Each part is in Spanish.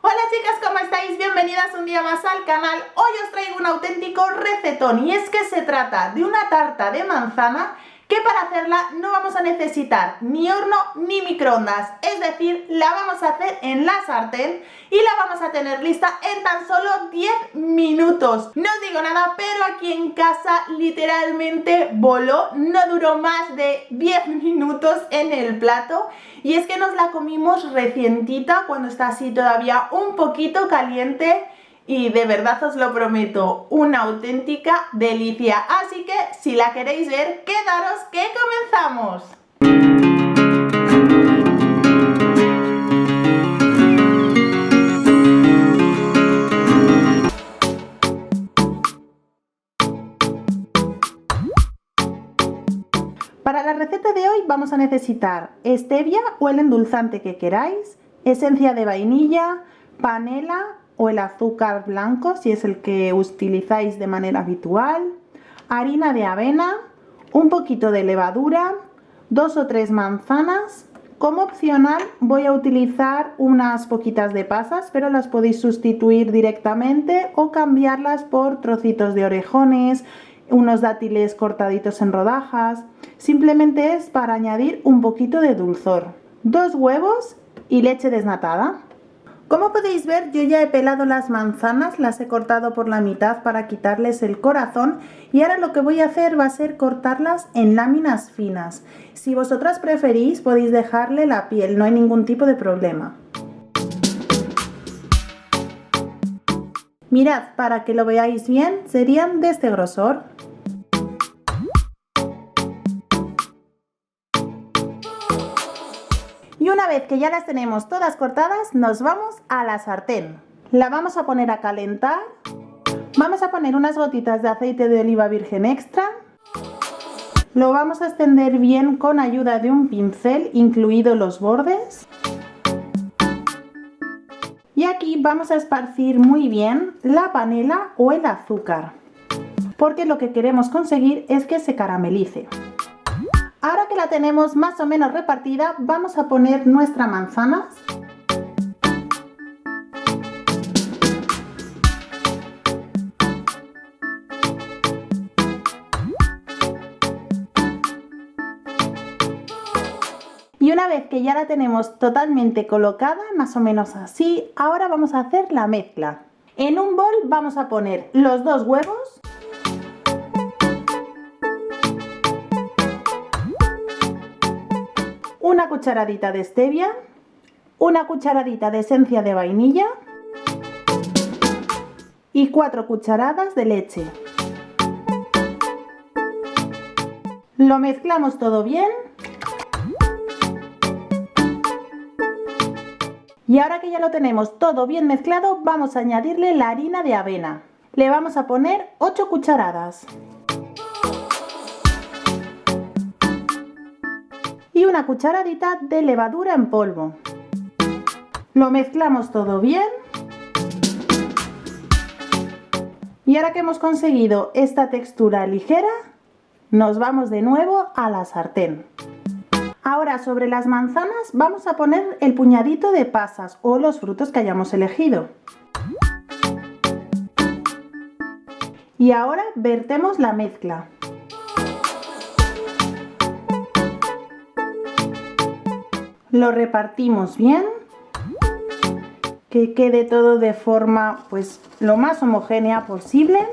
Hola chicas, ¿cómo estáis? Bienvenidas un día más al canal. Hoy os traigo un auténtico recetón y es que se trata de una tarta de manzana que para hacerla no vamos a necesitar ni horno ni microondas, es decir, la vamos a hacer en la sartén y la vamos a tener lista en tan solo 10 minutos. No os digo nada, pero aquí en casa literalmente voló, no duró más de 10 minutos en el plato y es que nos la comimos recientita cuando está así todavía un poquito caliente. Y de verdad os lo prometo, una auténtica delicia. Así que si la queréis ver, quedaros que comenzamos. Para la receta de hoy vamos a necesitar stevia o el endulzante que queráis, esencia de vainilla, panela o el azúcar blanco si es el que utilizáis de manera habitual, harina de avena, un poquito de levadura, 2 o 3 manzanas. Como opcional voy a utilizar unas poquitas de pasas, pero las podéis sustituir directamente o cambiarlas por trocitos de orejones, unos dátiles cortaditos en rodajas. Simplemente es para añadir un poquito de dulzor, 2 huevos y leche desnatada. Como podéis ver, yo ya he pelado las manzanas, las he cortado por la mitad para quitarles el corazón y ahora lo que voy a hacer va a ser cortarlas en láminas finas. Si vosotras preferís podéis dejarle la piel, no hay ningún tipo de problema. Mirad, para que lo veáis bien, serían de este grosor. Y una vez que ya las tenemos todas cortadas, nos vamos a la sartén. La vamos a poner a calentar. Vamos a poner unas gotitas de aceite de oliva virgen extra. Lo vamos a extender bien con ayuda de un pincel, incluidos los bordes. Y aquí vamos a esparcir muy bien la panela o el azúcar, porque lo que queremos conseguir es que se caramelice. Ahora que la tenemos más o menos repartida, vamos a poner nuestras manzanas. Y una vez que ya la tenemos totalmente colocada, más o menos así, ahora vamos a hacer la mezcla. En un bol vamos a poner los 2 huevos, una cucharadita de stevia, una cucharadita de esencia de vainilla y 4 cucharadas de leche. Lo mezclamos todo bien. Y ahora que ya lo tenemos todo bien mezclado, vamos a añadirle la harina de avena. Le vamos a poner 8 cucharadas. Y una cucharadita de levadura en polvo. Lo mezclamos todo bien. Y ahora que hemos conseguido esta textura ligera, nos vamos de nuevo a la sartén. Ahora sobre las manzanas vamos a poner el puñadito de pasas o los frutos que hayamos elegido. Y ahora vertemos la mezcla. Lo repartimos bien, que quede todo de forma pues lo más homogénea posible.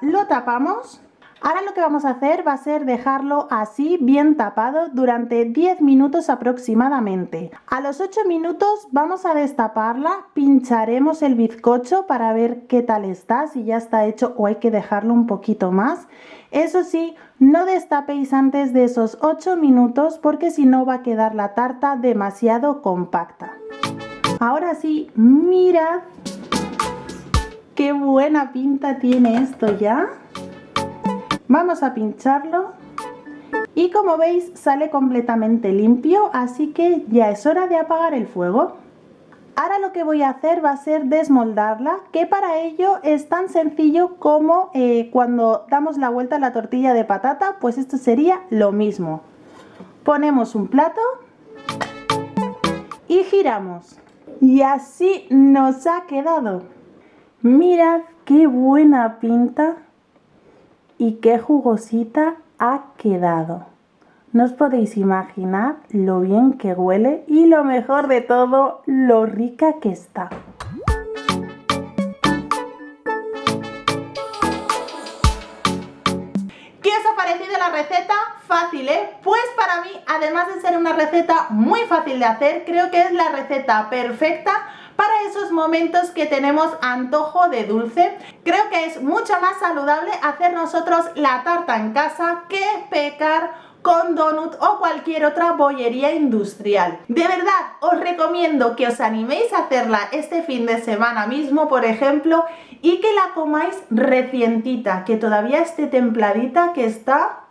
Lo tapamos. Ahora lo que vamos a hacer va a ser dejarlo así bien tapado durante 10 minutos aproximadamente. A los 8 minutos vamos a destaparla, pincharemos el bizcocho para ver qué tal está, si ya está hecho o hay que dejarlo un poquito más. Eso sí, no destapéis antes de esos 8 minutos porque si no va a quedar la tarta demasiado compacta. Ahora sí, mirad qué buena pinta tiene esto ya. Vamos a pincharlo y como veis sale completamente limpio, así que ya es hora de apagar el fuego. Ahora lo que voy a hacer va a ser desmoldarla, que para ello es tan sencillo como cuando damos la vuelta a la tortilla de patata, pues esto sería lo mismo. Ponemos un plato y giramos. Y así nos ha quedado. Mirad qué buena pinta y qué jugosita ha quedado. No os podéis imaginar lo bien que huele y lo mejor de todo, lo rica que está. ¿Qué os ha parecido la receta? Fácil, ¿eh? Pues para mí, además de ser una receta muy fácil de hacer, creo que es la receta perfecta para esos momentos que tenemos antojo de dulce. Creo que es mucho más saludable hacer nosotros la tarta en casa que pecar con donut o cualquier otra bollería industrial. De verdad, os recomiendo que os animéis a hacerla este fin de semana mismo, por ejemplo, y que la comáis recientita, que todavía esté templadita, que está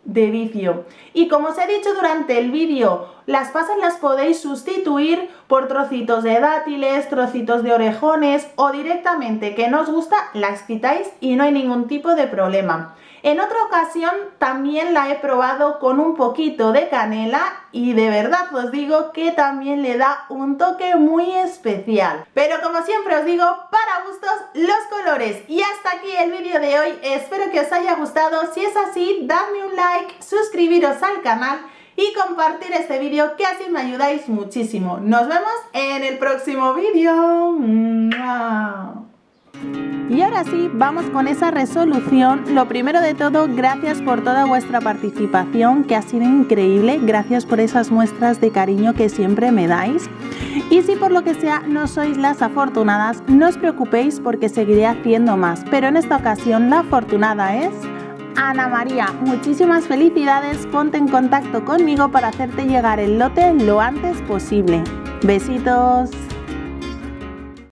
de vicio. Y como os he dicho durante el vídeo, las pasas las podéis sustituir por trocitos de dátiles, trocitos de orejones o directamente, que no os gusta, las quitáis y no hay ningún tipo de problema. En otra ocasión también la he probado con un poquito de canela y de verdad os digo que también le da un toque muy especial. Pero como siempre os digo, para gustos los colores. Y hasta aquí el vídeo de hoy, espero que os haya gustado. Si es así, dadme un like, suscribiros al canal y compartir este vídeo, que así me ayudáis muchísimo. Nos vemos en el próximo vídeo. Y ahora sí, vamos con esa resolución. Lo primero de todo, gracias por toda vuestra participación, que ha sido increíble. Gracias por esas muestras de cariño que siempre me dais. Y si por lo que sea no sois las afortunadas, no os preocupéis porque seguiré haciendo más. Pero en esta ocasión la afortunada es Ana María. Muchísimas felicidades, ponte en contacto conmigo para hacerte llegar el lote lo antes posible. Besitos.